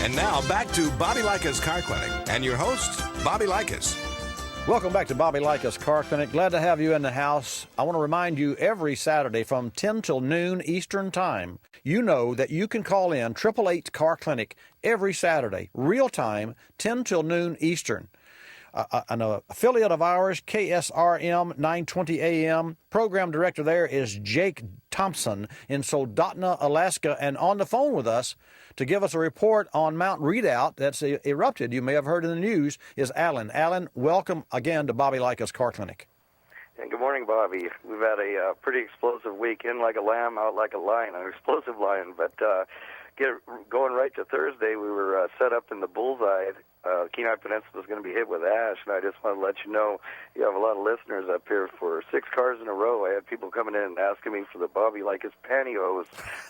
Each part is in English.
And now back to Bobby Likis Car Clinic and your host, Bobby Likis. Welcome back to Bobby Likis Car Clinic. Glad to have you in the house. I want to remind you every Saturday from 10 till noon Eastern Time, you know that you can call in 888 Car Clinic every Saturday, real time, 10 till noon Eastern. An affiliate of ours, KSRM 920 AM. Program director there is Jake Thompson in Soldotna, Alaska. And on the phone with us to give us a report on Mount Redoubt that's erupted, you may have heard in the news, is Alan. Alan, welcome again to Bobby Likis Car Clinic. And good morning, Bobby. We've had a pretty explosive week, in like a lamb, out like a lion, an explosive lion. But going right to Thursday, we were set up in the bullseye. Kenai Peninsula is going to be hit with ash, and I just want to let you know you have a lot of listeners up here. For 6 cars in a row, I had people coming in and asking me for the Bobby Likis pantyhose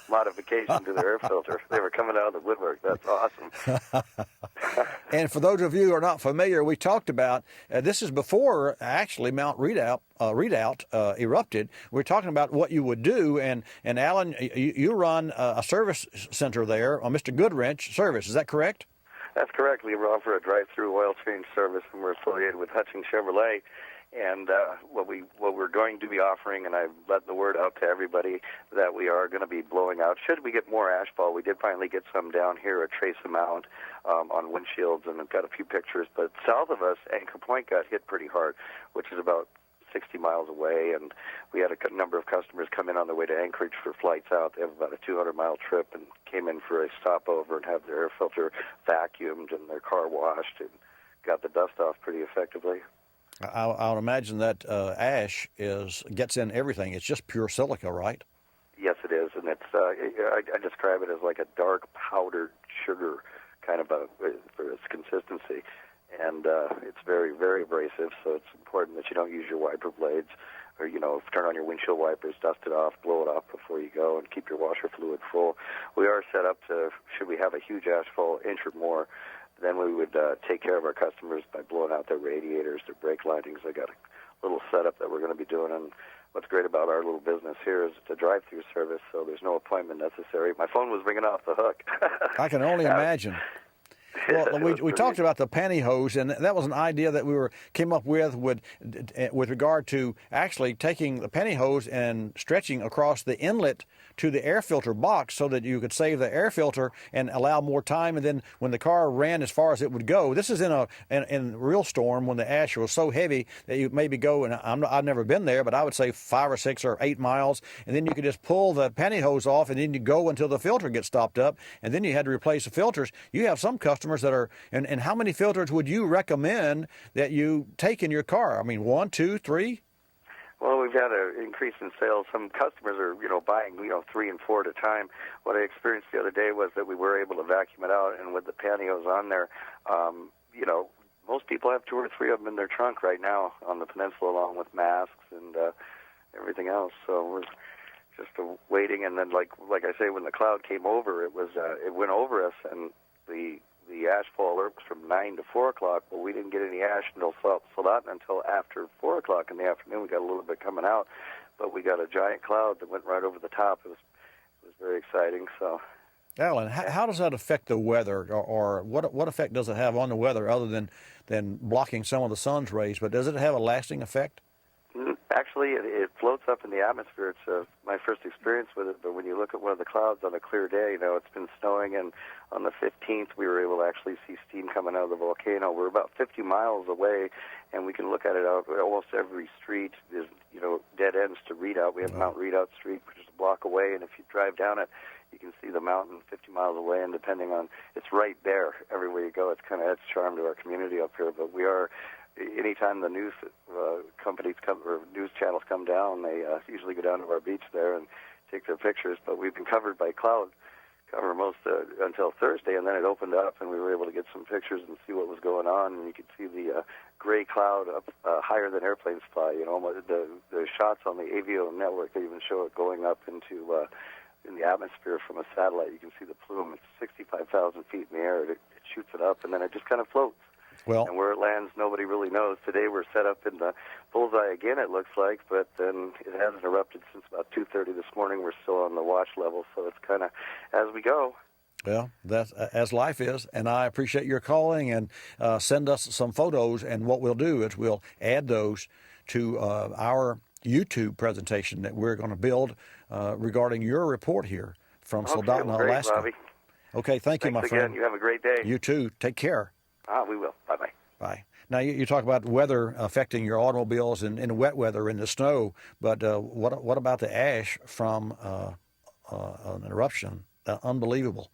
modification to their air filter. They were coming out of the woodwork. That's awesome. And for those of you who are not familiar, we talked about, this is before actually Mount Redoubt erupted. We're talking about what you would do, and Alan, you run a service center there, Mr. Goodwrench Service, is that correct? That's correct. We offer a drive-through oil change service, and we're affiliated with Hutchings Chevrolet. And what we're going to be offering, and I've let the word out to everybody, that we are going to be blowing out. Should we get more ashfall, we did finally get some down here, a trace amount on windshields, and I've got a few pictures. But south of us, Anchor Point got hit pretty hard, which is about 60 miles away, and we had a number of customers come in on their way to Anchorage for flights out. They have about a 200-mile trip and came in for a stopover and had their air filter vacuumed and their car washed and got the dust off pretty effectively. I'll imagine that ash gets in everything. It's just pure silica, right? Yes, it is, and it's I describe it as like a dark powdered sugar kind of for its consistency. And it's very, very abrasive, so it's important that you don't use your wiper blades or, turn on your windshield wipers, dust it off, blow it off before you go, and keep your washer fluid full. We are set up to, should we have a huge ashfall, inch or more, then we would take care of our customers by blowing out their radiators, their brake linings. I got a little setup that we're going to be doing, and what's great about our little business here is it's a drive-through service, so there's no appointment necessary. My phone was ringing off the hook. I can only imagine. Well, we talked about the pantyhose, and that was an idea that we came up with regard to actually taking the pantyhose and stretching across the inlet to the air filter box so that you could save the air filter and allow more time. And then when the car ran as far as it would go, this is in a real storm when the ash was so heavy that you maybe go, and I've never been there, but I would say 5 or 6 or 8 miles, and then you could just pull the pantyhose off, and then you go until the filter gets stopped up, and then you had to replace the filters. You have some customers that are, and how many filters would you recommend that you take in your car? I mean, 1, 2, 3? Well, we've had an increase in sales. Some customers are, buying, 3 and 4 at a time. What I experienced the other day was that we were able to vacuum it out, and with the pantyhose on there, most people have 2 or 3 of them in their trunk right now on the peninsula, along with masks and everything else. So we're just waiting, and then, like I say, when the cloud came over, it went over us, and the ashfall lurks from 9 to 4 o'clock. Well, we didn't get any ash until after 4 o'clock in the afternoon. We got a little bit coming out, but we got a giant cloud that went right over the top. It was very exciting. So, Alan, how does that affect the weather, or what effect does it have on the weather other than blocking some of the sun's rays? But does it have a lasting effect? Actually, it floats up in the atmosphere. It's my first experience with it, but when you look at one of the clouds on a clear day, it's been snowing, and on the 15th we were able to actually see steam coming out of the volcano. We're about 50 miles away, and we can look at it out. Almost every street is, dead ends to Redoubt. We have Mount Redoubt Street, which is a block away, and if you drive down it, you can see the mountain 50 miles away, and depending on, it's right there everywhere you go. It's kind of adds charm to our community up here, but we are... Anytime the news companies come or news channels come down, they usually go down to our beach there and take their pictures. But we've been covered by cloud cover most until Thursday, and then it opened up, and we were able to get some pictures and see what was going on. And you could see the gray cloud up higher than airplanes fly. The shots on the Avio network, they even show it going up into in the atmosphere from a satellite. You can see the plume. It's 65,000 feet in the air. It shoots it up, and then it just kind of floats. Well, and where it lands, nobody really knows. Today we're set up in the bullseye again, it looks like, but then it hasn't erupted since about 2:30 this morning. We're still on the watch level, so it's kind of as we go. Well, that's as life is, and I appreciate your calling, and send us some photos, and what we'll do is we'll add those to our YouTube presentation that we're going to build regarding your report here from Soldotna, well, great, Alaska. Bobby. Okay, thank you, my Thanks friend. again. You have a great day. You too. Take care. We will. Bye-bye. Bye. Now, you talk about weather affecting your automobiles in wet weather, in the snow, but what about the ash from an eruption? Unbelievable.